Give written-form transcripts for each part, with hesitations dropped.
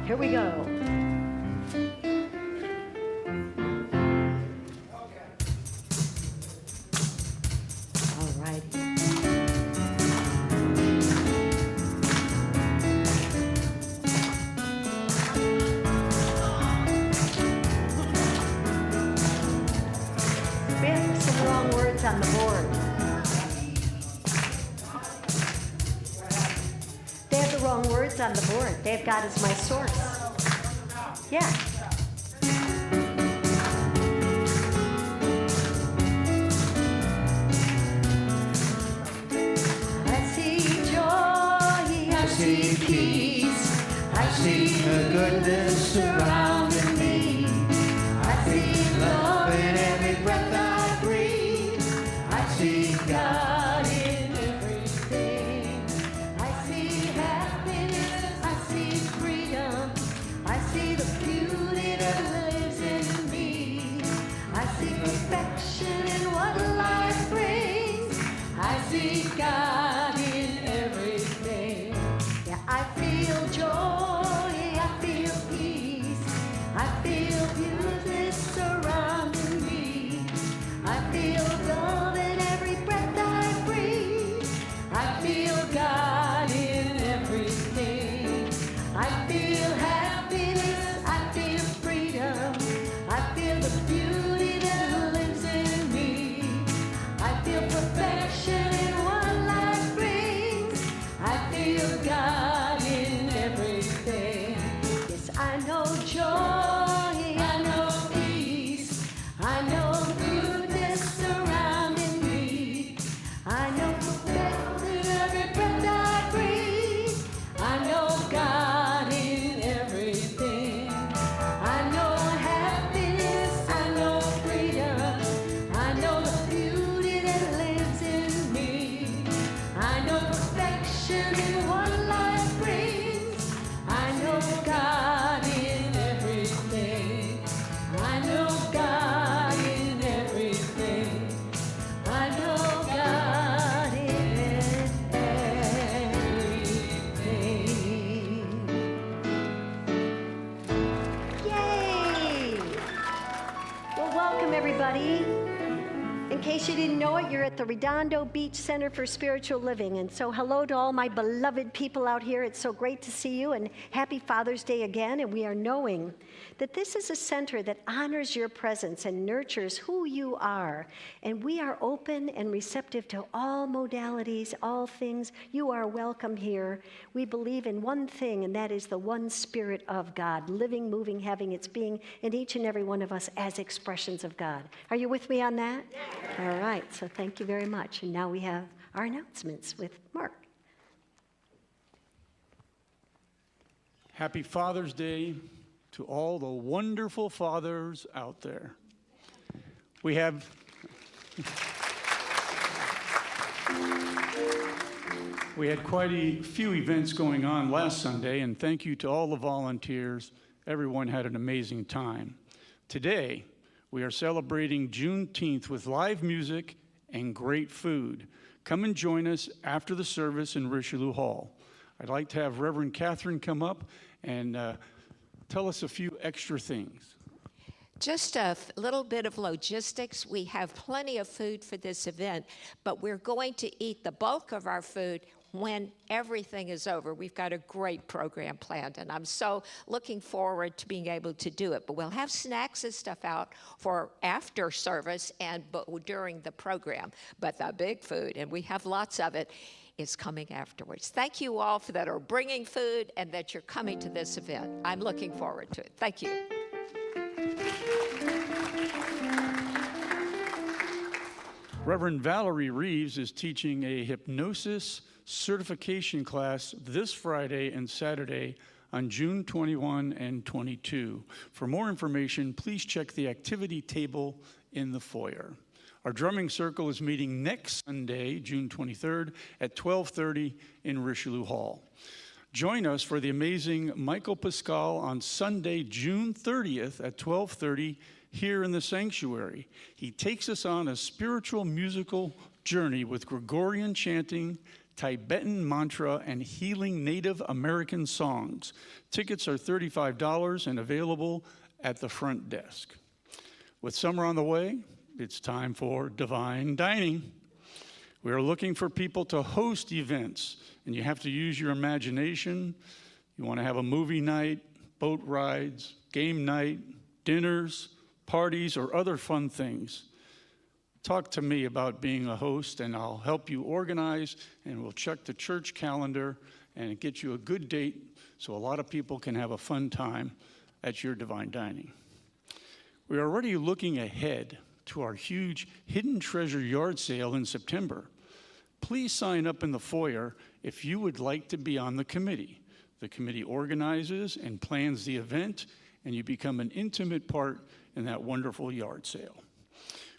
Here we go. All righty. We have some wrong words on the board. They have the wrong words on the board. They've got as my source. Yeah. I see joy, I see peace, I see the goodness surrounding me. I see love in every breath I breathe. I see God in everything. I see happiness, I see freedom. I see the beauty that lives in me. I see perfection in what life brings. I see God in everything. Yeah, I feel joy, I feel peace, I feel beauty surrounding me. I feel love in every breath I breathe. I feel God in everything. I feel happiness, I feel freedom. I feel the beauty that lives in me. I feel perfection in what life brings. I feel God in everything. Yes, I know joy, I know peace, I know goodness surrounding me. I know perfection in every breath I breathe. I know God in everything. I know happiness, I know freedom. I know the beauty that lives in me. I know perfection in what life brings. I know God in everything. I know God in everything. I know God in everything. Yay! Well, welcome everybody. In case you didn't know it, you're at the Redondo Beach Center for Spiritual Living. And so hello to all my beloved people out here. It's so great to see you, and happy Father's Day again. And we are knowing that this is a center that honors your presence and nurtures who you are. And we are open and receptive to all modalities, all things. You are welcome here. We believe in one thing, and that is the one Spirit of God, living, moving, having its being in each and every one of us as expressions of God. Are you with me on that? All right, so thank you very much. And now we have our announcements with Mark. Happy Father's Day to all the wonderful fathers out there. We had quite a few events going on last Sunday, and thank you to all the volunteers. Everyone had an amazing time. Today, we are celebrating Juneteenth with live music and great food. Come and join us after the service in Richelieu Hall. I'd like to have Reverend Catherine come up and tell us a few extra things. Just a little bit of logistics. We have plenty of food for this event, but we're going to eat the bulk of our food when everything is over. We've got a great program planned, and I'm so looking forward to being able to do it. But we'll have snacks and stuff out for after service and during the program. But the big food, and we have lots of it, is coming afterwards. Thank you all for that are bringing food and that you're coming to this event. I'm looking forward to it. Thank you. Reverend Valerie Reeves is teaching a hypnosis certification class this Friday and Saturday on June 21 and 22. For more information, please check the activity table in the foyer. Our drumming circle is meeting next Sunday, June 23rd at 12:30 in Richelieu Hall. Join us for the amazing Michael Pascal on Sunday, June 30th at 12:30 here in the sanctuary. He takes us on a spiritual musical journey with Gregorian chanting, Tibetan mantra, and healing Native American songs. Tickets are $35 and available at the front desk. With summer on the way, it's time for Divine Dining. We are looking for people to host events, and you have to use your imagination. You want to have a movie night, boat rides, game night, dinners, parties, or other fun things. Talk to me about being a host, and I'll help you organize, and we'll check the church calendar and get you a good date so a lot of people can have a fun time at your Divine Dining. We are already looking ahead to our huge Hidden Treasure Yard Sale in September. Please sign up in the foyer if you would like to be on the committee. The committee organizes and plans the event, and you become an intimate part in that wonderful yard sale.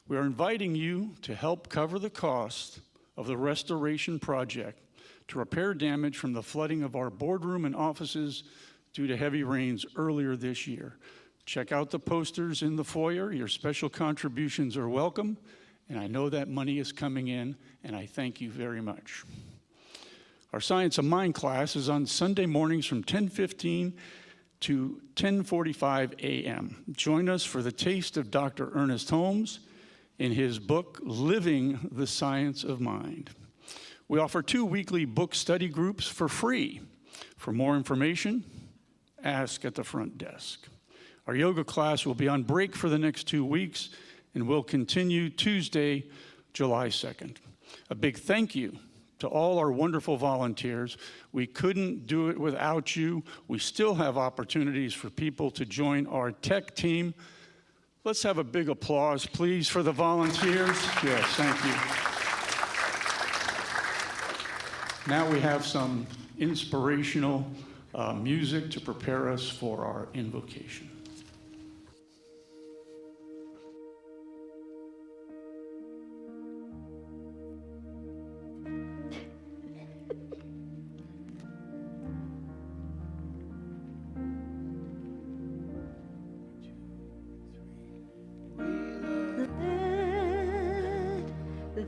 We are inviting you to help cover the cost of the restoration project to repair damage from the flooding of our boardroom and offices due to heavy rains earlier this year. Check out the posters in the foyer. Your special contributions are welcome, and I know that money is coming in, and I thank you very much. Our Science of Mind class is on Sunday mornings from 10:15 to 10:45 a.m. Join us for the taste of Dr. Ernest Holmes in his book, Living the Science of Mind. We offer 2 weekly book study groups for free. For more information, ask at the front desk. Our yoga class will be on break for the next 2 weeks and will continue Tuesday, July 2nd. A big thank you to all our wonderful volunteers. We couldn't do it without you. We still have opportunities for people to join our tech team. Let's have a big applause, please, for the volunteers. Yes, thank you. Now we have some inspirational music to prepare us for our invocation.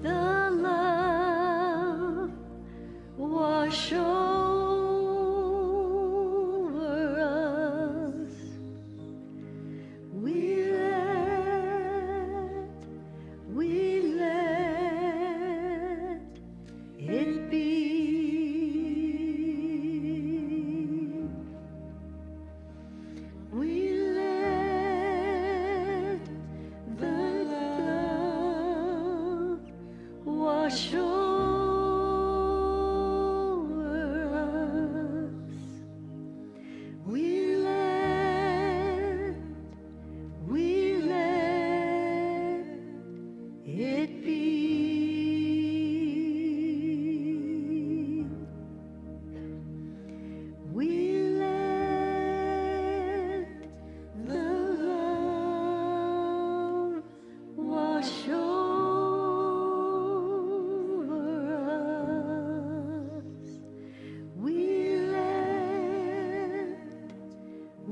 The love wash over us. We let it be. We let the love wash over us. We let it be. We let the love wash over us. We let it be.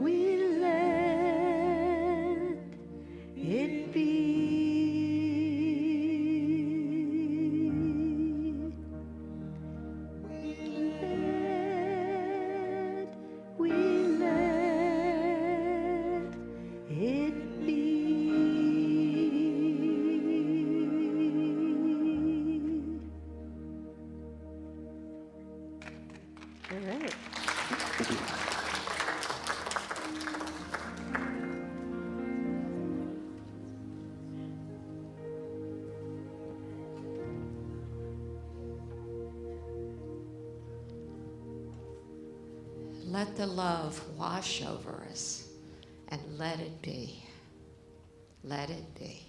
We let it be. All right. Let the love wash over us, and let it be. Let it be.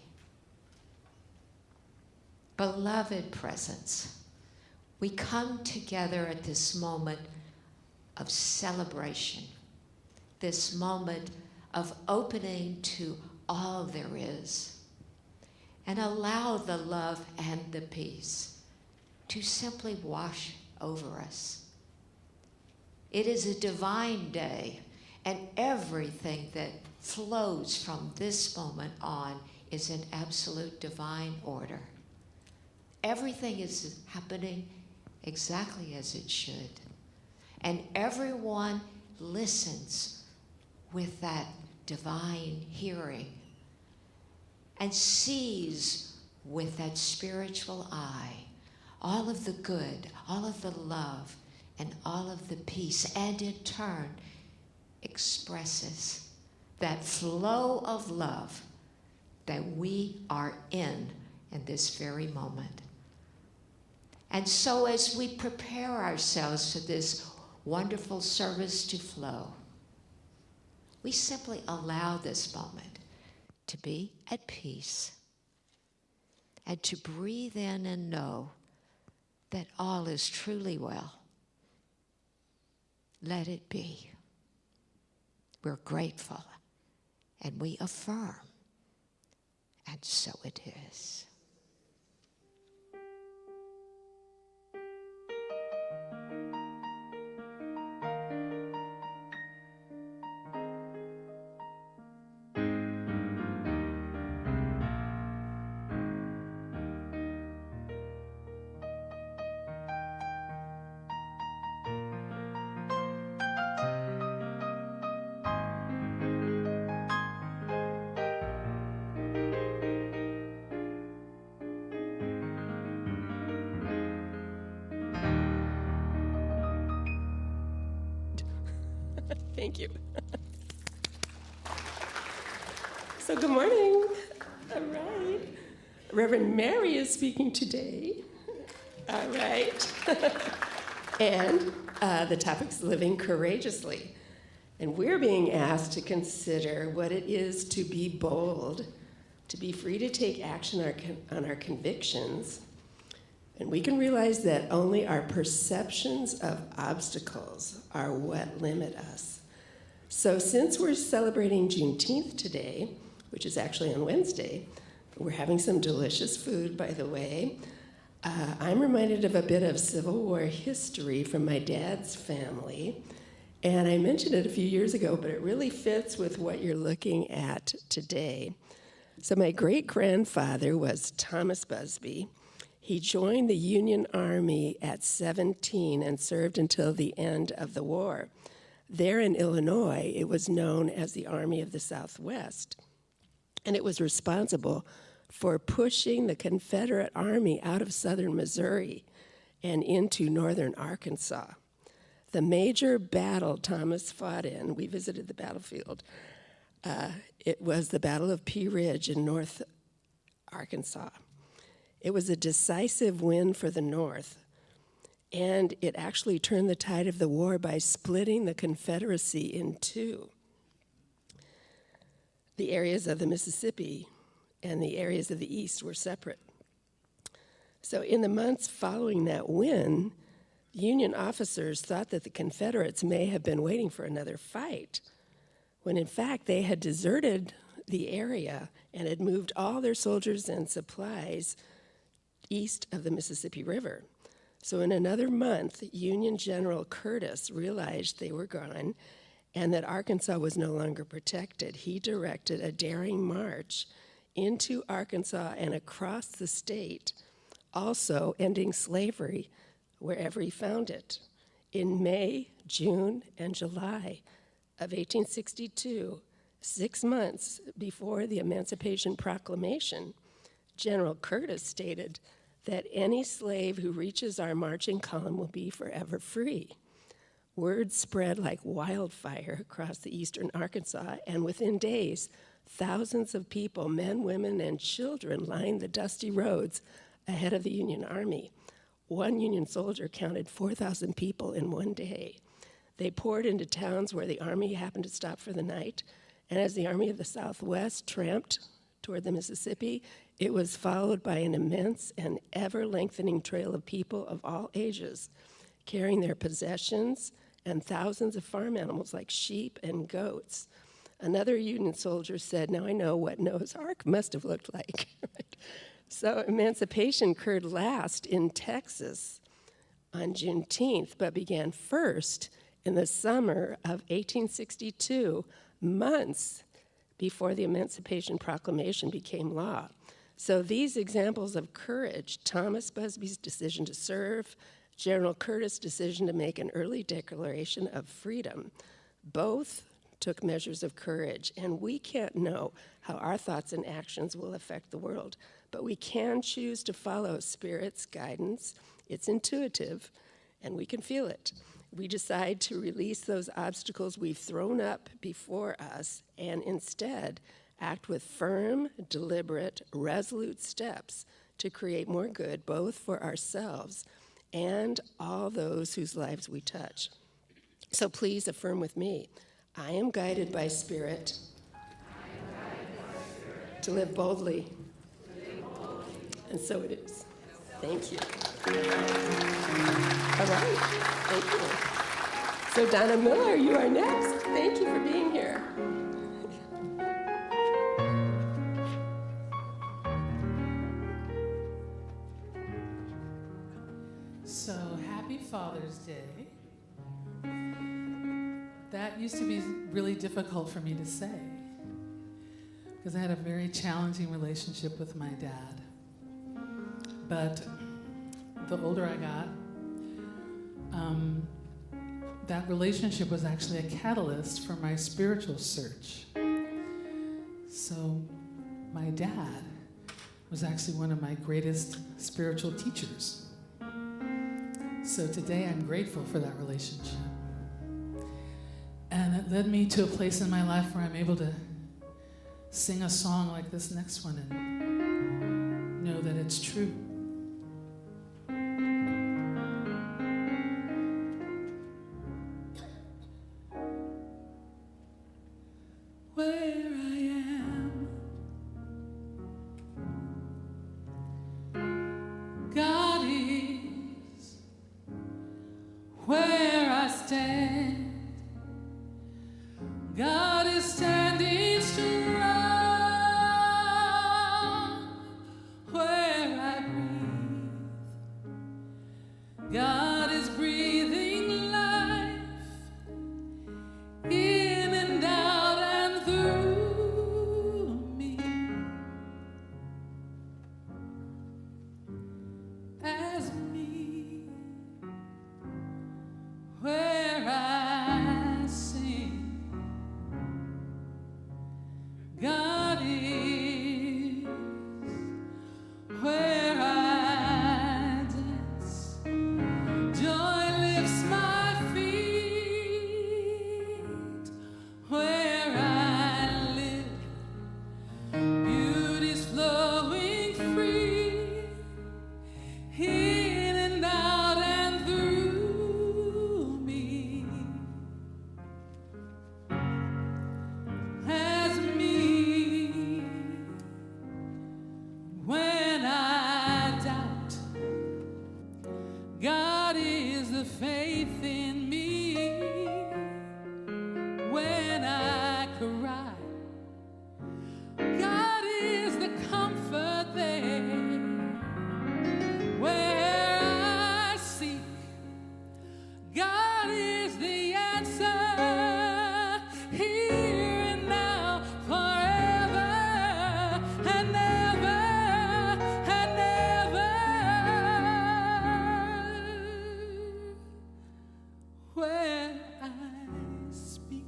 Beloved presence, we come together at this moment of celebration, this moment of opening to all there is, and allow the love and the peace to simply wash over us. It is a divine day, and everything that flows from this moment on is in absolute divine order. Everything is happening exactly as it should. And everyone listens with that divine hearing and sees with that spiritual eye all of the good, all of the love, and all of the peace, and in turn expresses that flow of love that we are in this very moment. And so as we prepare ourselves for this wonderful service to flow, we simply allow this moment to be at peace and to breathe in and know that all is truly well. Let it be. We're grateful and we affirm, and so it is. Thank you. So good morning. All right. Reverend Mary is speaking today. All right. And the topic's living courageously. And we're being asked to consider what it is to be bold, to be free to take action on our convictions. And we can realize that only our perceptions of obstacles are what limit us. So since we're celebrating Juneteenth today, which is actually on Wednesday, we're having some delicious food, by the way. I'm reminded of a bit of Civil War history from my dad's family. And I mentioned it a few years ago, but it really fits with what you're looking at today. So my great-grandfather was Thomas Busby. He joined the Union Army at 17 and served until the end of the war. There in Illinois, it was known as the Army of the Southwest, and it was responsible for pushing the Confederate Army out of southern Missouri and into northern Arkansas. The major battle Thomas fought in, we visited the battlefield, it was the Battle of Pea Ridge in North Arkansas. It was a decisive win for the North, and it actually turned the tide of the war by splitting the Confederacy in two. The areas of the Mississippi and the areas of the East were separate. So in the months following that win, Union officers thought that the Confederates may have been waiting for another fight, when in fact they had deserted the area and had moved all their soldiers and supplies east of the Mississippi River. So in another month, Union General Curtis realized they were gone and that Arkansas was no longer protected. He directed a daring march into Arkansas and across the state, also ending slavery wherever he found it. In May, June, and July of 1862, 6 months before the Emancipation Proclamation, General Curtis stated that any slave who reaches our marching column will be forever free. Word spread like wildfire across the eastern Arkansas, and within days, thousands of people, men, women, and children, lined the dusty roads ahead of the Union Army. One Union soldier counted 4,000 people in one day. They poured into towns where the Army happened to stop for the night, and as the Army of the Southwest tramped toward the Mississippi, it was followed by an immense and ever-lengthening trail of people of all ages, carrying their possessions and thousands of farm animals like sheep and goats. Another Union soldier said, "Now I know what Noah's Ark must have looked like." So emancipation occurred last in Texas on Juneteenth, but began first in the summer of 1862, months before the Emancipation Proclamation became law. So these examples of courage, Thomas Busby's decision to serve, General Curtis' decision to make an early declaration of freedom. Both took measures of courage, and we can't know how our thoughts and actions will affect the world, but we can choose to follow Spirit's guidance. It's intuitive, and we can feel it. We decide to release those obstacles we've thrown up before us and instead act with firm, deliberate, resolute steps to create more good both for ourselves and all those whose lives we touch. So please affirm with me, I am guided by Spirit to live boldly. And so it is. Thank you. All right, thank you. So Donna Miller, you are next. Thank you for being here. So happy Father's Day. That used to be really difficult for me to say because I had a very challenging relationship with my dad. But the older I got, that relationship was actually a catalyst for my spiritual search. So my dad was actually one of my greatest spiritual teachers. So today I'm grateful for that relationship. And it led me to a place in my life where I'm able to sing a song like this next one and know that it's true. Where I am, God is. Where I stand, God is standing strong. Where I breathe, God is breathing life in and out and through me. As me, where I sing, God is. Where I dance, joy lifts my feet. Where I live, beauty's flowing free, in and out and through me. As me, when I doubt, God is the faith in me. When I cry, God is the comfort there. Where I seek, God is the answer. Here and now, forever and ever and ever. Where I speak,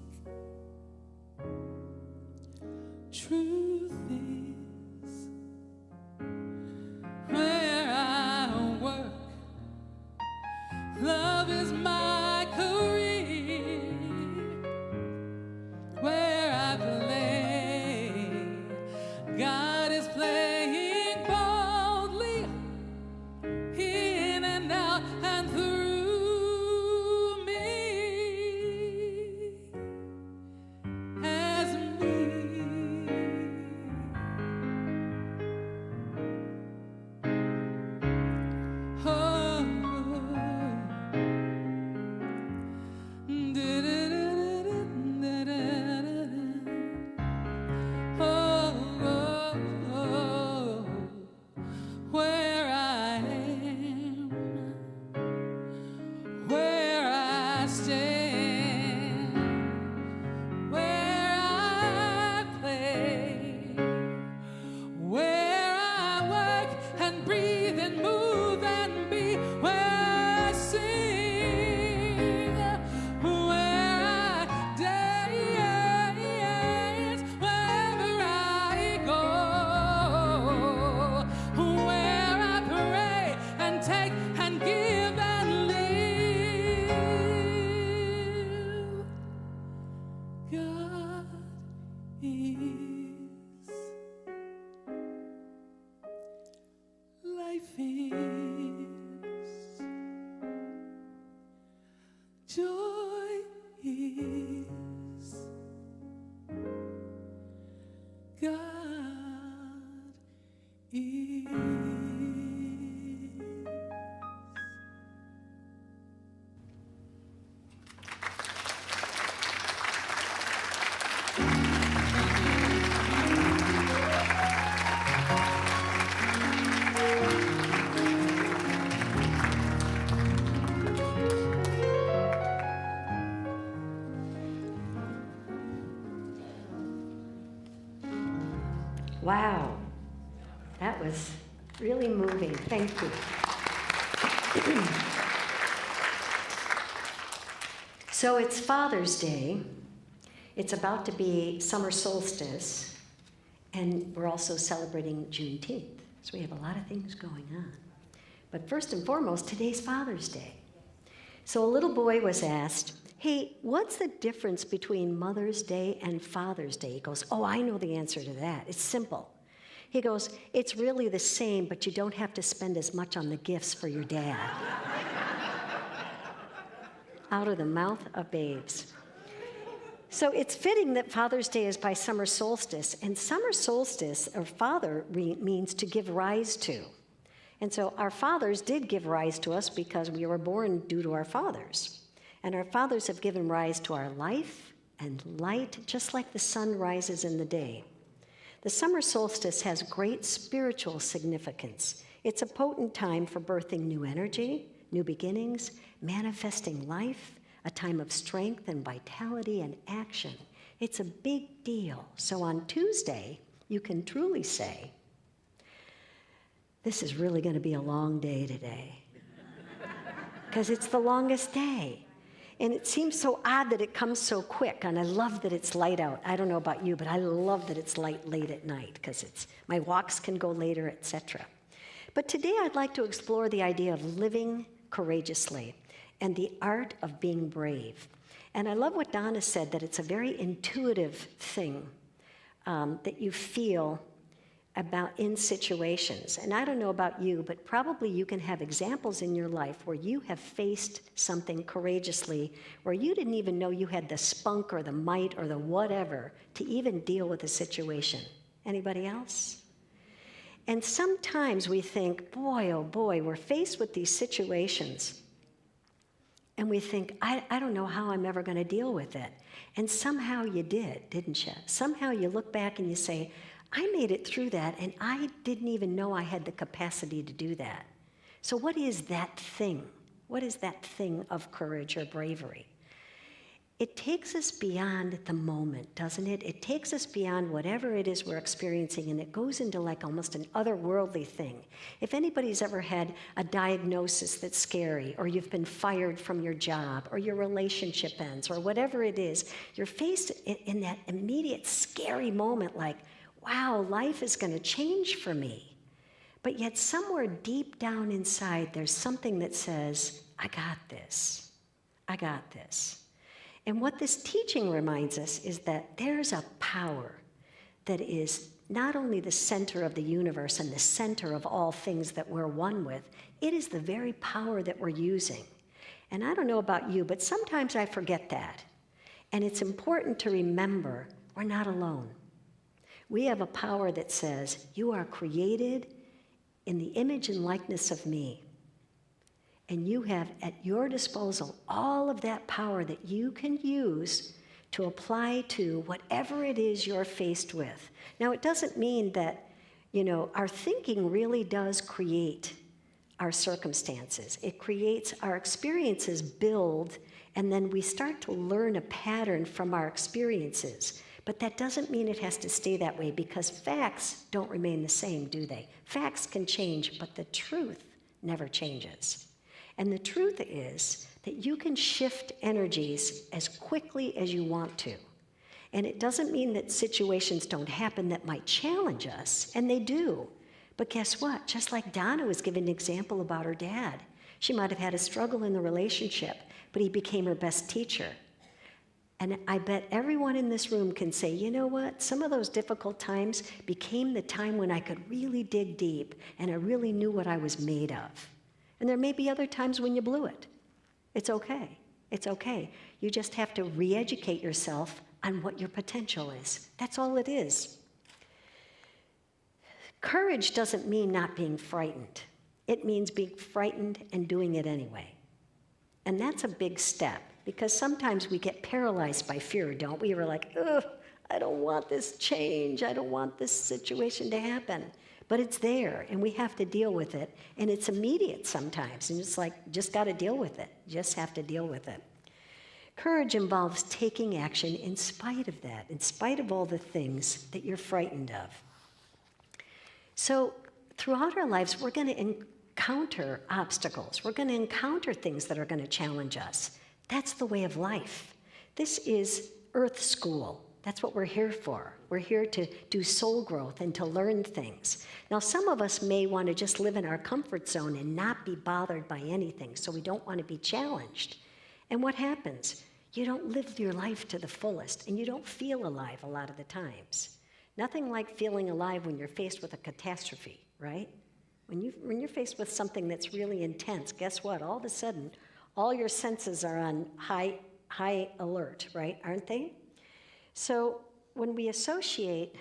God is. Life is. Joy is. God is. Wow, that was really moving. Thank you. So it's Father's Day. It's about to be summer solstice, and we're also celebrating Juneteenth. So we have a lot of things going on. But first and foremost, today's Father's Day. So a little boy was asked, hey, what's the difference between Mother's Day and Father's Day? He goes, oh, I know the answer to that. It's simple. He goes, it's really the same, but you don't have to spend as much on the gifts for your dad. Out of the mouth of babes. So it's fitting that Father's Day is by summer solstice, and summer solstice, or father, means to give rise to. And so our fathers did give rise to us because we were born due to our fathers. And our fathers have given rise to our life and light, just like the sun rises in the day. The summer solstice has great spiritual significance. It's a potent time for birthing new energy, new beginnings, manifesting life, a time of strength and vitality and action. It's a big deal. So on Tuesday, you can truly say, this is really going to be a long day today. Because it's the longest day. And it seems so odd that it comes so quick, and I love that it's light out. I don't know about you, but I love that it's light late at night, because my walks can go later, etc. But today I'd like to explore the idea of living courageously and the art of being brave. And I love what Donna said, that it's a very intuitive thing that you feel about in situations. And I don't know about you, but probably you can have examples in your life where you have faced something courageously, where you didn't even know you had the spunk or the might or the whatever to even deal with a situation. Anybody else? And sometimes we think, boy, oh boy, we're faced with these situations, and we think, I don't know how I'm ever going to deal with it. And somehow you did, didn't you? Somehow you look back and you say, I made it through that, and I didn't even know I had the capacity to do that. So what is that thing? What is that thing of courage or bravery? It takes us beyond the moment, doesn't it? It takes us beyond whatever it is we're experiencing, and it goes into like almost an otherworldly thing. If anybody's ever had a diagnosis that's scary, or you've been fired from your job, or your relationship ends, or whatever it is, you're faced in that immediate scary moment like, wow, life is going to change for me. But yet somewhere deep down inside, there's something that says, I got this. I got this. And what this teaching reminds us is that there's a power that is not only the center of the universe and the center of all things that we're one with, it is the very power that we're using. And I don't know about you, but sometimes I forget that. And it's important to remember we're not alone. We have a power that says, you are created in the image and likeness of me. And you have at your disposal all of that power that you can use to apply to whatever it is you're faced with. Now, it doesn't mean that, our thinking really does create our circumstances. It creates our experiences build, and then we start to learn a pattern from our experiences. But that doesn't mean it has to stay that way, because facts don't remain the same, do they? Facts can change, but the truth never changes. And the truth is that you can shift energies as quickly as you want to. And it doesn't mean that situations don't happen that might challenge us, and they do. But guess what? Just like Donna was giving an example about her dad. She might have had a struggle in the relationship, but he became her best teacher. And I bet everyone in this room can say, you know what? Some of those difficult times became the time when I could really dig deep and I really knew what I was made of. And there may be other times when you blew it. It's okay. It's okay. You just have to re-educate yourself on what your potential is. That's all it is. Courage doesn't mean not being frightened. It means being frightened and doing it anyway. And that's a big step, because sometimes we get paralyzed by fear, don't we? We're like, ugh, I don't want this change. I don't want this situation to happen. But it's there, and we have to deal with it. And it's immediate sometimes. And it's like, just got to deal with it. Just have to deal with it. Courage involves taking action in spite of that, in spite of all the things that you're frightened of. So throughout our lives, we're going to encounter obstacles. We're going to encounter things that are going to challenge us. That's the way of life. This is Earth School. That's what we're here for. We're here to do soul growth and to learn things. Now, some of us may want to just live in our comfort zone and not be bothered by anything, so we don't want to be challenged. And what happens? You don't live your life to the fullest, and you don't feel alive a lot of the times. Nothing like feeling alive when you're faced with a catastrophe, right? When you're faced with something that's really intense, guess what? All of a sudden, all your senses are on high alert, right? Aren't they? So when we associate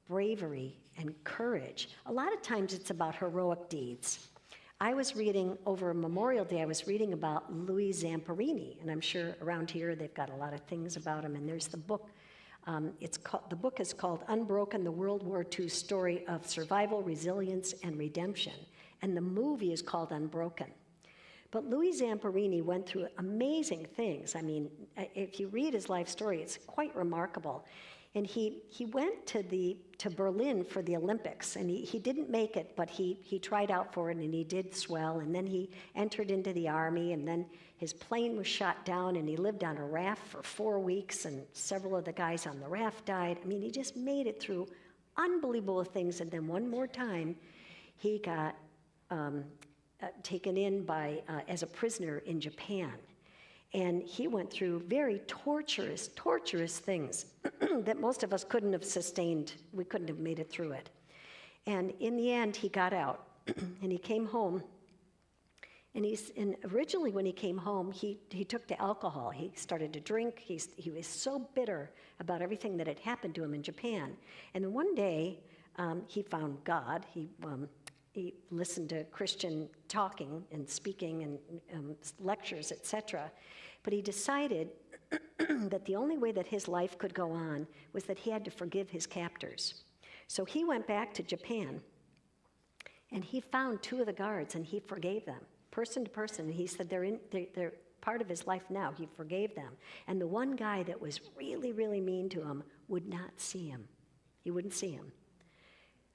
bravery and courage, a lot of times it's about heroic deeds. I was reading, over Memorial Day, I was reading about Louis Zamperini, and I'm sure around here they've got a lot of things about him, and there's the book. The book is called Unbroken, the World War II Story of Survival, Resilience, and Redemption, and the movie is called Unbroken. But Louis Zamperini went through amazing things. I mean, if you read his life story, it's quite remarkable. And he went to Berlin for the Olympics, and he didn't make it, but he tried out for it, and he did swell, and then he entered into the army, and then his plane was shot down, and he lived on a raft for 4 weeks, and several of the guys on the raft died. I mean, he just made it through unbelievable things, and then one more time, he got taken in as a prisoner in Japan. And he went through very torturous things that most of us couldn't have sustained. We couldn't have made it through it. And in the end, he got out, and he came home. And originally when he came home, he took to alcohol. He started to drink. He was so bitter about everything that had happened to him in Japan. And then one day, he found God. He listened to Christian talking and speaking and lectures, etc. But he decided that the only way that his life could go on was that he had to forgive his captors. So he went back to Japan, and he found 2 of the guards, and he forgave them, person to person. And he said they're part of his life now. He forgave them. And the one guy that was really, really mean to him would not see him. He wouldn't see him.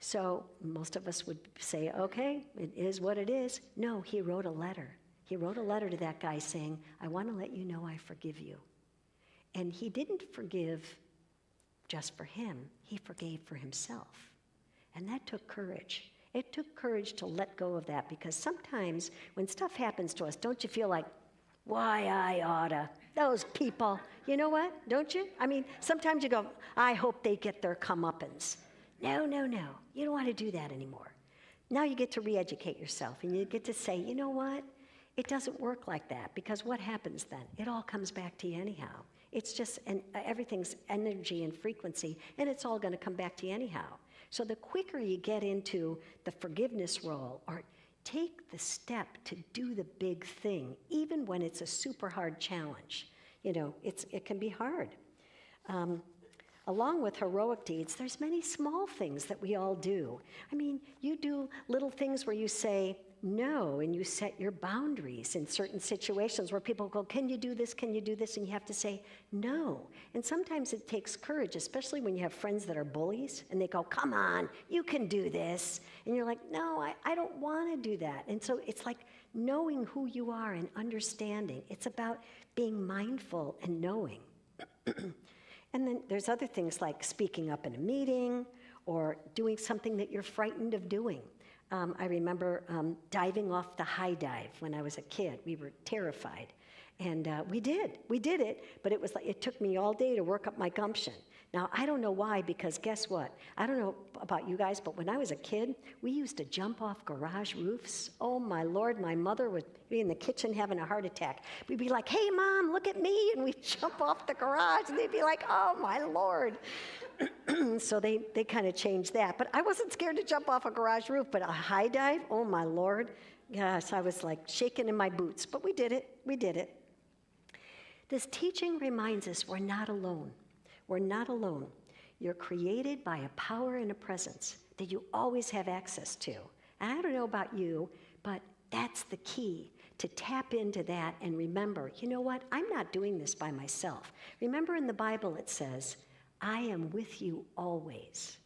So most of us would say, okay, it is what it is. No, he wrote a letter. He wrote a letter to that guy saying, I want to let you know I forgive you. And he didn't forgive just for him. He forgave for himself. And that took courage. It took courage to let go of that, because sometimes when stuff happens to us, don't you feel like, why I oughta, those people, you know what, don't you? I mean, sometimes you go, I hope they get their comeuppance. No, you don't want to do that anymore. Now you get to re-educate yourself, and you get to say, you know what? It doesn't work like that, because what happens then? It all comes back to you anyhow. It's just, everything's energy and frequency, and it's all going to come back to you anyhow. So the quicker you get into the forgiveness role, or take the step to do the big thing, even when it's a super hard challenge, you know, it can be hard. Along with heroic deeds, there's many small things that we all do. I mean, you do little things where you say no, and you set your boundaries in certain situations where people go, can you do this, can you do this? And you have to say no. And sometimes it takes courage, especially when you have friends that are bullies, and they go, come on, you can do this. And you're like, no, I don't want to do that. And so it's like knowing who you are and understanding. It's about being mindful and knowing. And then there's other things like speaking up in a meeting or doing something that you're frightened of doing. I remember diving off the high dive when I was a kid. We were terrified. And we did it, but it was like, it took me all day to work up my gumption. Now, I don't know why, because guess what? I don't know about you guys, but when I was a kid, we used to jump off garage roofs. Oh my Lord, my mother would be in the kitchen having a heart attack. We'd be like, hey Mom, look at me, and we'd jump off the garage, and they'd be like, oh my Lord. So they kind of changed that. But I wasn't scared to jump off a garage roof, but a high dive, oh my Lord. Gosh, I was like shaking in my boots, but we did it. This teaching reminds us we're not alone. We're not alone. You're created by a power and a presence that you always have access to. And I don't know about you, but that's the key, to tap into that and remember, you know what? I'm not doing this by myself. Remember in the Bible it says, I am with you always.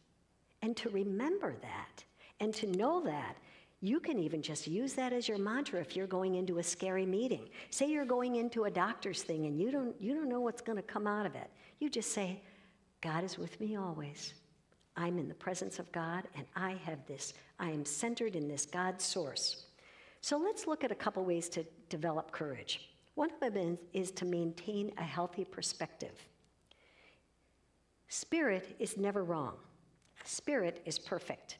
And to remember that and to know that, you can even just use that as your mantra if you're going into a scary meeting. Say you're going into a doctor's thing and you don't know what's going to come out of it. You just say, God is with me always. I'm in the presence of God, and I am centered in this God source. So let's look at a couple ways to develop courage. One of them is to maintain a healthy perspective. Spirit is never wrong. Spirit is perfect.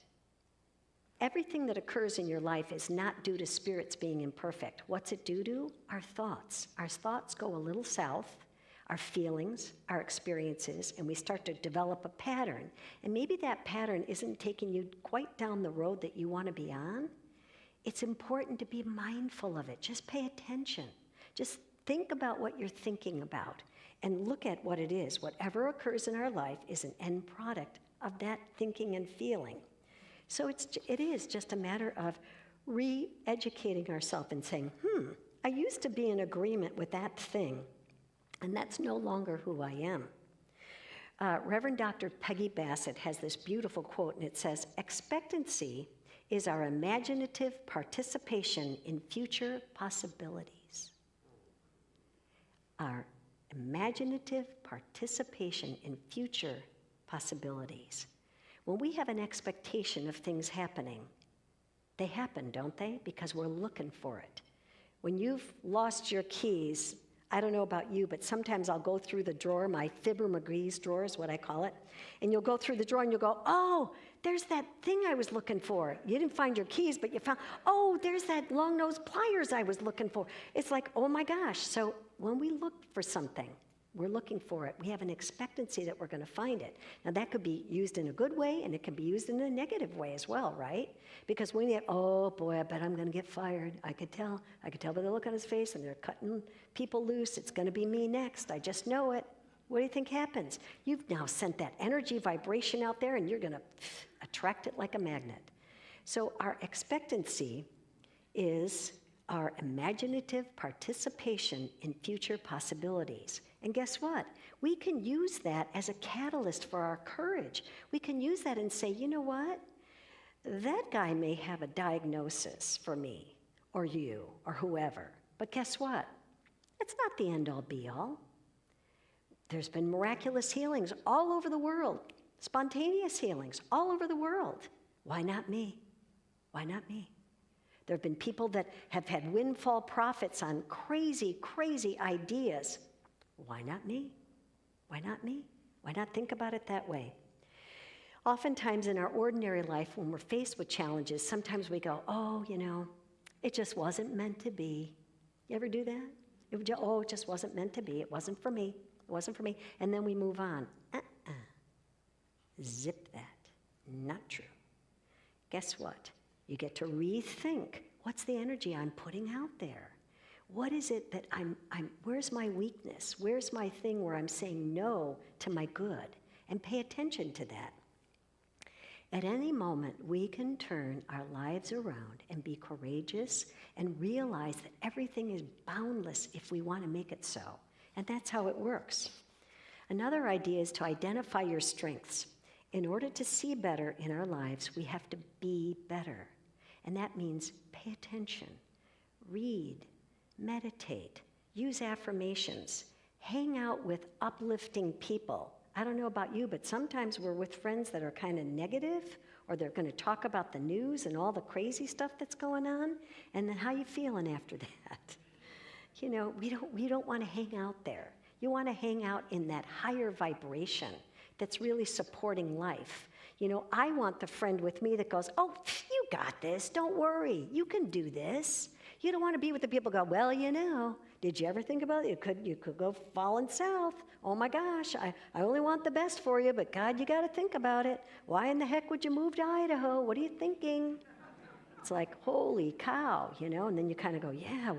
Everything that occurs in your life is not due to spirits being imperfect. What's it due to? Our thoughts. Our thoughts go a little south, our feelings, our experiences, and we start to develop a pattern. And maybe that pattern isn't taking you quite down the road that you want to be on. It's important to be mindful of it. Just pay attention. Just think about what you're thinking about and look at what it is. Whatever occurs in our life is an end product of that thinking and feeling. So it is just a matter of re-educating ourselves and saying, I used to be in agreement with that thing, and that's no longer who I am. Reverend Dr. Peggy Bassett has this beautiful quote, and it says, expectancy is our imaginative participation in future possibilities. Our imaginative participation in future possibilities. When we have an expectation of things happening, they happen, don't they? Because we're looking for it. When you've lost your keys, I don't know about you, but sometimes I'll go through the drawer, my Fibber McGree's drawer is what I call it, and you'll go through the drawer and you'll go, oh, there's that thing I was looking for. You didn't find your keys, but you found, oh, there's that long-nosed pliers I was looking for. It's like, oh my gosh. So when we look for something, we're looking for it. We have an expectancy that we're going to find it. Now, that could be used in a good way, and it can be used in a negative way as well, right? Because when you get, oh, boy, I bet I'm going to get fired. I could tell by the look on his face, and they're cutting people loose. It's going to be me next. I just know it. What do you think happens? You've now sent that energy vibration out there, and you're going to attract it like a magnet. So our expectancy is our imaginative participation in future possibilities. And guess what? We can use that as a catalyst for our courage. We can use that and say, you know what? That guy may have a diagnosis for me, or you, or whoever. But guess what? It's not the end-all be-all. There's been miraculous healings all over the world, spontaneous healings all over the world. Why not me? Why not me? There have been people that have had windfall profits on crazy, crazy ideas. Why not me? Why not me? Why not think about it that way? Oftentimes in our ordinary life, when we're faced with challenges, sometimes we go, oh, you know, it just wasn't meant to be. You ever do that? It just wasn't meant to be. It wasn't for me. It wasn't for me. And then we move on. Zip that. Not true. Guess what? You get to rethink. What's the energy I'm putting out there? What is it that where's my weakness? Where's my thing where I'm saying no to my good? And pay attention to that. At any moment, we can turn our lives around and be courageous and realize that everything is boundless if we want to make it so. And that's how it works. Another idea is to identify your strengths. In order to see better in our lives, we have to be better. And that means pay attention, read, meditate, use affirmations, hang out with uplifting people. I don't know about you, but sometimes we're with friends that are kind of negative, or they're going to talk about the news and all the crazy stuff that's going on, and then how you feeling after that? You know, we don't want to hang out there. You want to hang out in that higher vibration that's really supporting life. You know, I want the friend with me that goes, oh, you got this, don't worry, you can do this. You don't want to be with the people who go, well, you know, did you ever think about it? You could go falling south. Oh my gosh, I only want the best for you, but God, you got to think about it. Why in the heck would you move to Idaho? What are you thinking? It's like, holy cow, you know, and then you kind of go, yeah,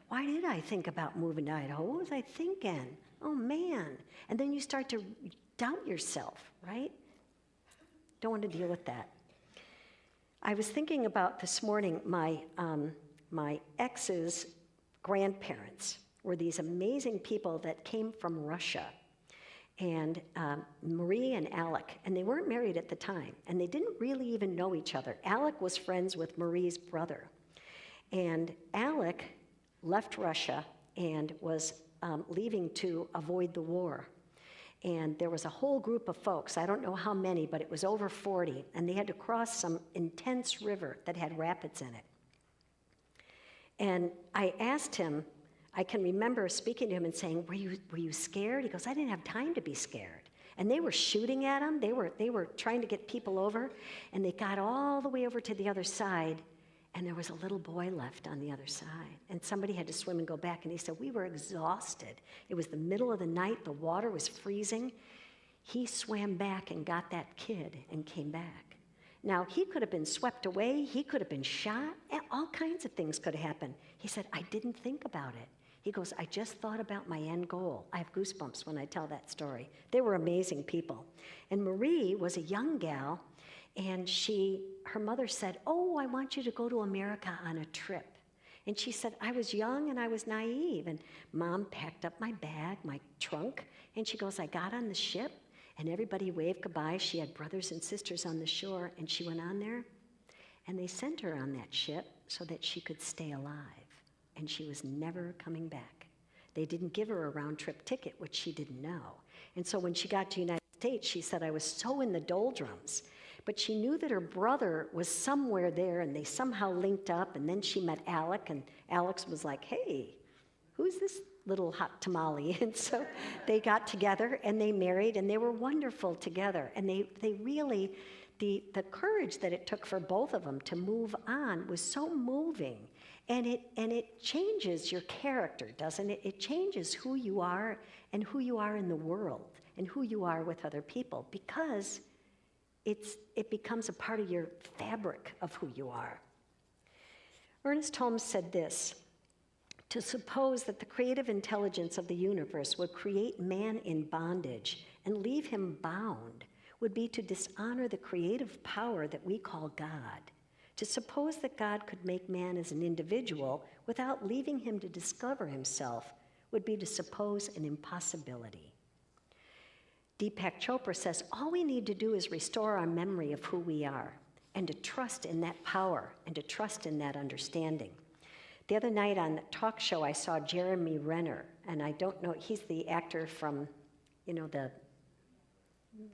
why did I think about moving to Idaho? What was I thinking? Oh man. And then you start to doubt yourself, right? Don't want to deal with that. I was thinking about this morning, my ex's grandparents were these amazing people that came from Russia. And Marie and Alec, and they weren't married at the time, and they didn't really even know each other. Alec was friends with Marie's brother. And Alec left Russia and was leaving to avoid the war. And there was a whole group of folks, I don't know how many, but it was over 40, and they had to cross some intense river that had rapids in it. And I asked him, I can remember speaking to him and saying, were you scared? He goes, I didn't have time to be scared. And they were shooting at him. They were trying to get people over, and they got all the way over to the other side, and there was a little boy left on the other side. And somebody had to swim and go back, and he said, we were exhausted. It was the middle of the night. The water was freezing. He swam back and got that kid and came back. Now, he could have been swept away. He could have been shot. All kinds of things could have happened. He said, I didn't think about it. He goes, I just thought about my end goal. I have goosebumps when I tell that story. They were amazing people. And Marie was a young gal, and her mother said, oh, I want you to go to America on a trip. And she said, I was young and I was naive. And Mom packed up my bag, my trunk, and she goes, I got on the ship, and everybody waved goodbye. She had brothers and sisters on the shore, and she went on there, and they sent her on that ship so that she could stay alive. And she was never coming back. They didn't give her a round-trip ticket, which she didn't know. And so when she got to the United States, she said, I was so in the doldrums. But she knew that her brother was somewhere there, and they somehow linked up, and then she met Alec, and Alex was like, hey, who's this little hot tamale? And so they got together, and they married, and they were wonderful together. And they really, the courage that it took for both of them to move on was so moving. And it changes your character, doesn't it? It changes who you are and who you are in the world and who you are with other people, because it becomes a part of your fabric of who you are. Ernest Holmes said this, to suppose that the creative intelligence of the universe would create man in bondage and leave him bound would be to dishonor the creative power that we call God. To suppose that God could make man as an individual without leaving him to discover himself would be to suppose an impossibility. Deepak Chopra says, all we need to do is restore our memory of who we are and to trust in that power and to trust in that understanding. The other night on the talk show, I saw Jeremy Renner, and I don't know, he's the actor from, you know,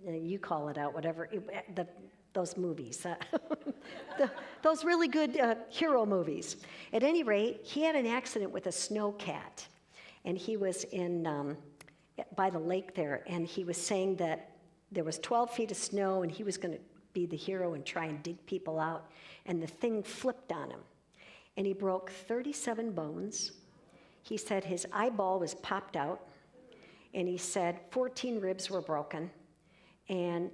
you call it out, whatever, those movies, those really good hero movies. At any rate, he had an accident with a snowcat, and he was by the lake there, and he was saying that there was 12 feet of snow, and he was going to be the hero and try and dig people out, and the thing flipped on him, and he broke 37 bones. He said his eyeball was popped out, and he said 14 ribs were broken, and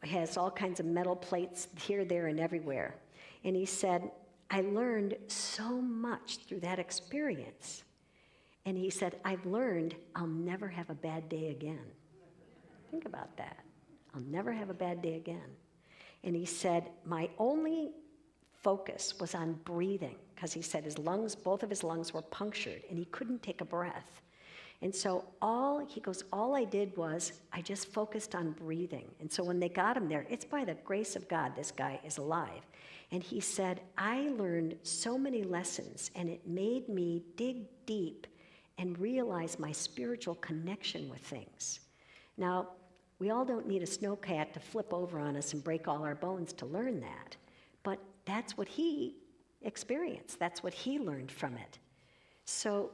has all kinds of metal plates here, there, and everywhere. And he said, I learned so much through that experience. And he said, I've learned I'll never have a bad day again. Think about that. I'll never have a bad day again. And he said, my only focus was on breathing, because he said both of his lungs were punctured, and he couldn't take a breath. And so all I did was, I just focused on breathing. And so when they got him there, it's by the grace of God, this guy is alive. And he said, I learned so many lessons, and it made me dig deep and realize my spiritual connection with things. Now, we all don't need a snowcat to flip over on us and break all our bones to learn that. But that's what he experienced. That's what he learned from it. So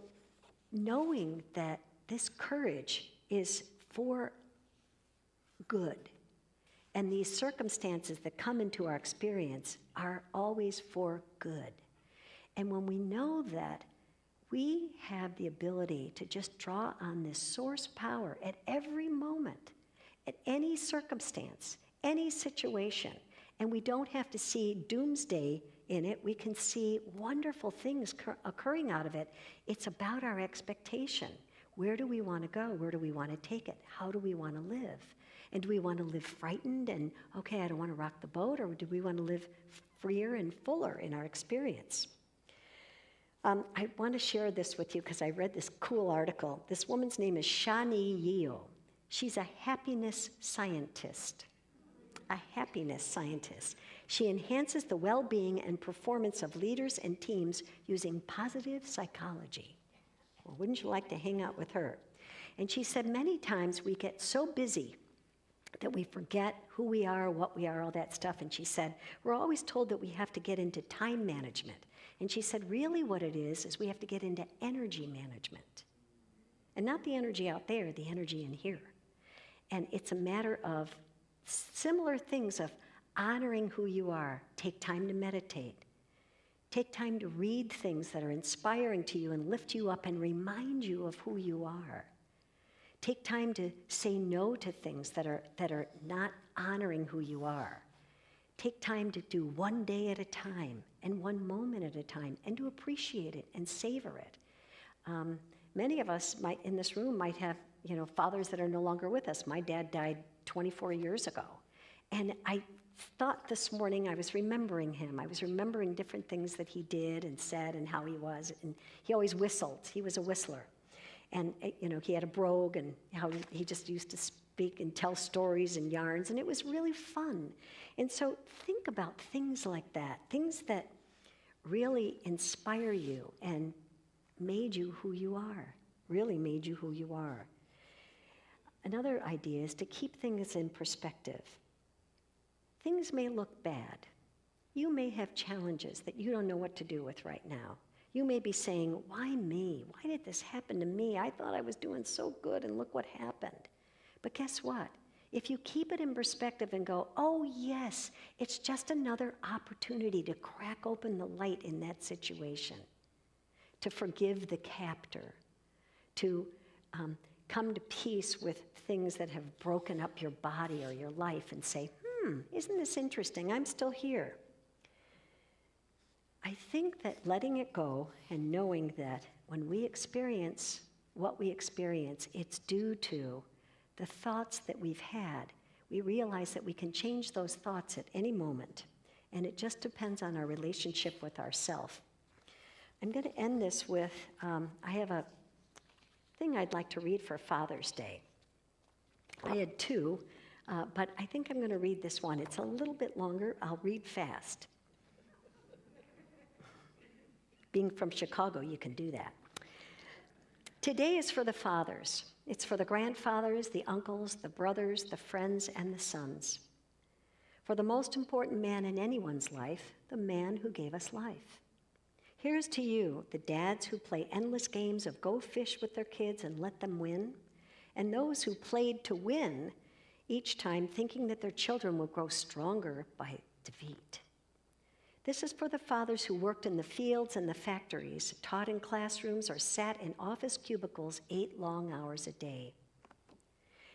knowing that this courage is for good. And these circumstances that come into our experience are always for good. And when we know that, we have the ability to just draw on this source power at every moment, at any circumstance, any situation. And we don't have to see doomsday in it. We can see wonderful things occurring out of it. It's about our expectation. Where do we want to go? Where do we want to take it? How do we want to live? And do we want to live frightened and, okay, I don't want to rock the boat? Or do we want to live freer and fuller in our experience? I want to share this with you because I read this cool article. This woman's name is Shani Yeo. She's a happiness scientist. A happiness scientist. She enhances the well-being and performance of leaders and teams using positive psychology. Well, wouldn't you like to hang out with her? And she said many times we get so busy that we forget who we are, what we are, all that stuff. And she said, we're always told that we have to get into time management. And she said, really what it is we have to get into energy management. And not the energy out there, the energy in here. And it's a matter of similar things of honoring who you are. Take time to meditate. Take time to read things that are inspiring to you and lift you up and remind you of who you are. Take time to say no to things that are not honoring who you are. Take time to do one day at a time and one moment at a time and to appreciate it and savor it. Many of us in this room might have, fathers that are no longer with us. My dad died 24 years ago. And I thought this morning I was remembering him. I was remembering different things that he did and said and how he was. And he always whistled. He was a whistler. And, he had a brogue and how he just used to speak and tell stories and yarns. And it was really fun. And so think about things like that, things that really inspire you and made you who you are, really made you who you are. Another idea is to keep things in perspective. Things may look bad. You may have challenges that you don't know what to do with right now. You may be saying, why me? Why did this happen to me? I thought I was doing so good and look what happened. But guess what? If you keep it in perspective and go, oh yes, it's just another opportunity to crack open the light in that situation, to forgive the captor, to come to peace with things that have broken up your body or your life and say, isn't this interesting? I'm still here. I think that letting it go and knowing that when we experience what we experience, it's due to the thoughts that we've had. We realize that we can change those thoughts at any moment, and it just depends on our relationship with ourself. I'm going to end this with, I have a thing I'd like to read for Father's Day. I had two, but I think I'm going to read this one. It's a little bit longer. I'll read fast. Being from Chicago, you can do that. Today is for the fathers. It's for the grandfathers, the uncles, the brothers, the friends, and the sons. For the most important man in anyone's life, the man who gave us life. Here's to you, the dads who play endless games of go fish with their kids and let them win, and those who played to win each time thinking that their children would grow stronger by defeat. This is for the fathers who worked in the fields and the factories, taught in classrooms, or sat in office cubicles 8 long hours a day.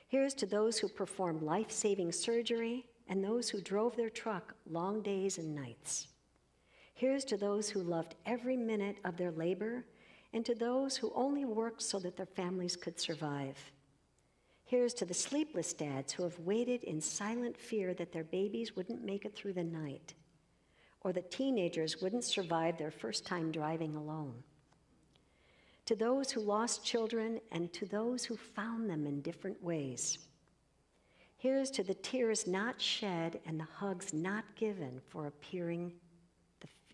Here's to those who performed life-saving surgery and those who drove their truck long days and nights. Here's to those who loved every minute of their labor and to those who only worked so that their families could survive. Here's to the sleepless dads who have waited in silent fear that their babies wouldn't make it through the night, or that teenagers wouldn't survive their first time driving alone. To those who lost children and to those who found them in different ways. Here's to the tears not shed and the hugs not given for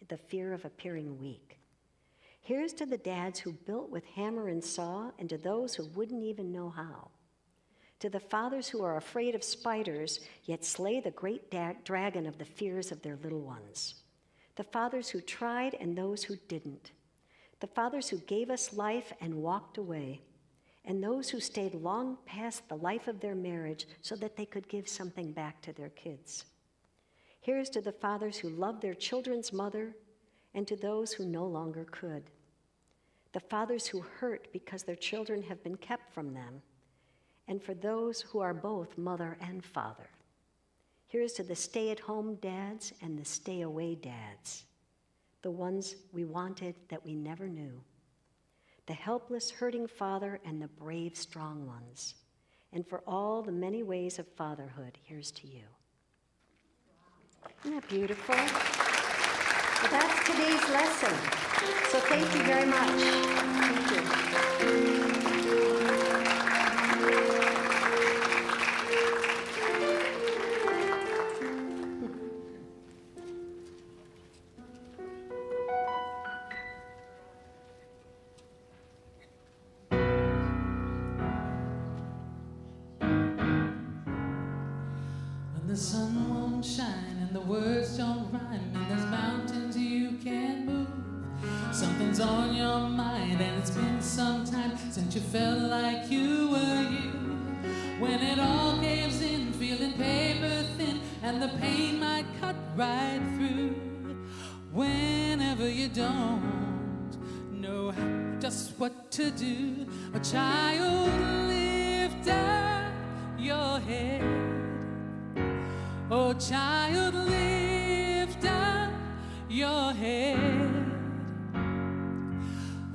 the fear of appearing weak. Here's to the dads who built with hammer and saw and to those who wouldn't even know how. To the fathers who are afraid of spiders, yet slay the great dragon of the fears of their little ones. The fathers who tried and those who didn't. The fathers who gave us life and walked away, and those who stayed long past the life of their marriage so that they could give something back to their kids. Here's to the fathers who loved their children's mother and to those who no longer could. The fathers who hurt because their children have been kept from them, and for those who are both mother and father. Here's to the stay-at-home dads and the stay-away dads, the ones we wanted that we never knew, the helpless, hurting father and the brave, strong ones. And for all the many ways of fatherhood, here's to you. Isn't that beautiful? Well, that's today's lesson. So thank you very much. Thank you. When the sun won't shine and the words don't rhyme and there's mountains you can't move, something's on your mind and it's been some time since you felt like you were you. When it all caves in, feeling paper thin and the pain might cut right through. Whenever you don't know just what to do, a child, lift up your head. Oh, child, lift up your head.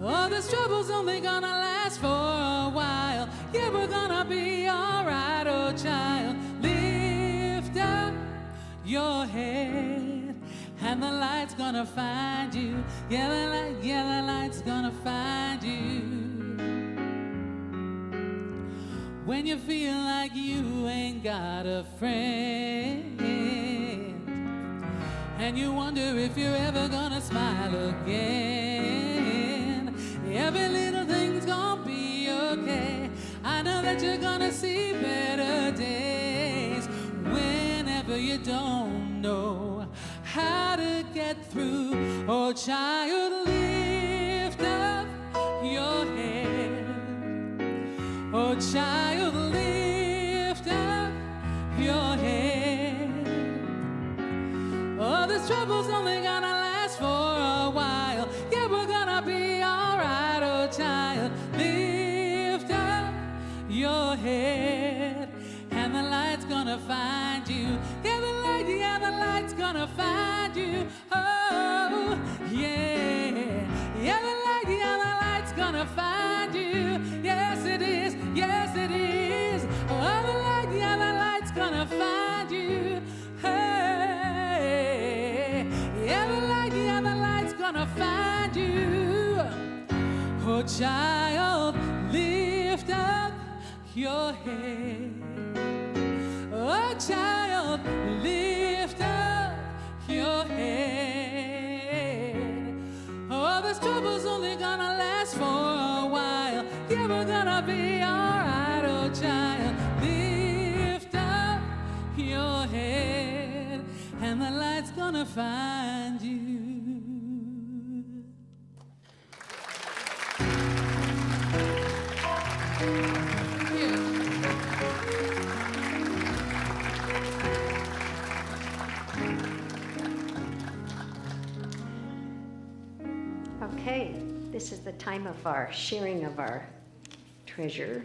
Oh, this trouble's only gonna last for a while. Yeah, we're gonna be alright. Oh, child, lift up your head. And the light's gonna find you. Yeah, the light's gonna find you. When you feel like you ain't got a friend, and you wonder if you're ever gonna smile again, every little thing's gonna be okay. I know that you're gonna see better days. Whenever you don't know how to get through, oh, child, lift up your head. Oh, child, lift up your head. Oh, this trouble's only gonna last for a while. Yeah, we're gonna be alright. Oh, child, lift up your head. And the light's gonna find you. Yeah, the light's gonna find you. Oh, yeah. Yeah, the light's gonna find you. Yes, it is. Yes, it is. Oh, the light's gonna find you. Hey, yeah, the light's gonna find you. Oh, child, lift up your head. Oh, child, lift up your head. Oh, this trouble's only gonna last for a while. Yeah, we're gonna be alright. Oh, child, lift up your head, and the light's gonna find you. Okay, this is the time of our sharing of our treasure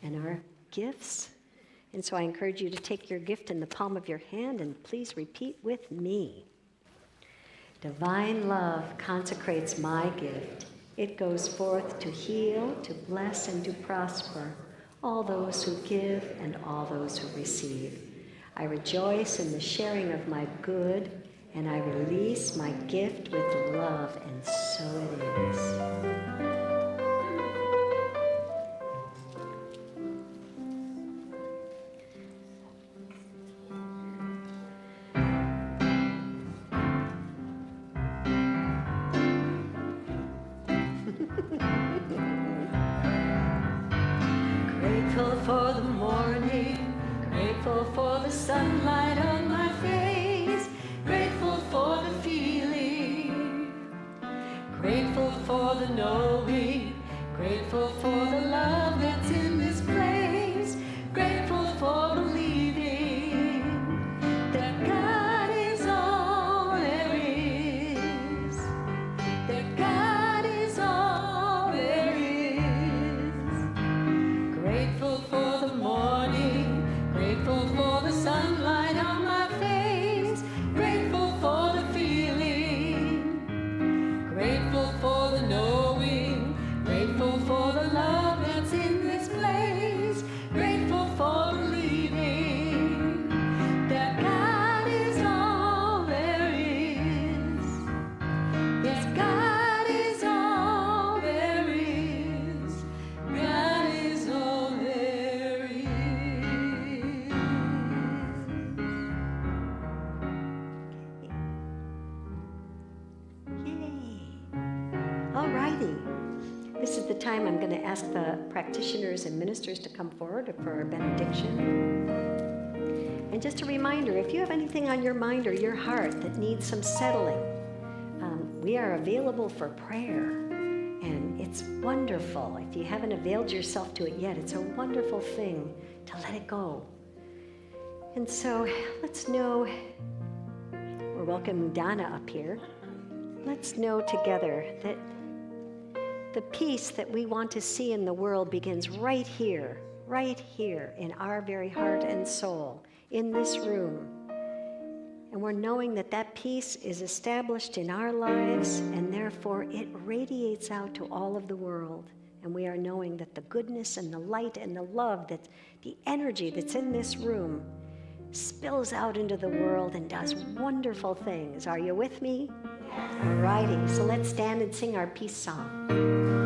and our gifts. And so I encourage you to take your gift in the palm of your hand and please repeat with me. Divine love consecrates my gift. It goes forth to heal, to bless, and to prosper all those who give and all those who receive. I rejoice in the sharing of my good, and I release my gift with love, and so it is. Grateful for the morning, grateful for the sunlight on my face, grateful for the feeling, grateful for the knowing, grateful for the love that's in this place, grateful for believing that God is all there is, that God is all there is. Grateful for the morning, grateful for the sunlight on my face, grateful for the feeling, grateful for the knowing, grateful for the love that's in this place, grateful for believing that God is all there is. Yes, God is all there is. God is all there is. Yay. All righty. This is the time I'm going to ask the practitioners and ministers to come forward for our benediction. And just a reminder, if you have anything on your mind or your heart that needs some settling, we are available for prayer. And it's wonderful. If you haven't availed yourself to it yet, it's a wonderful thing to let it go. And so let's know, we're welcoming Donna up here. Let's know together that the peace that we want to see in the world begins right here in our very heart and soul, in this room. And we're knowing that that peace is established in our lives, and therefore it radiates out to all of the world. And we are knowing that the goodness and the light and the love, that the energy that's in this room spills out into the world and does wonderful things. Are you with me? All righty, so let's stand and sing our peace song.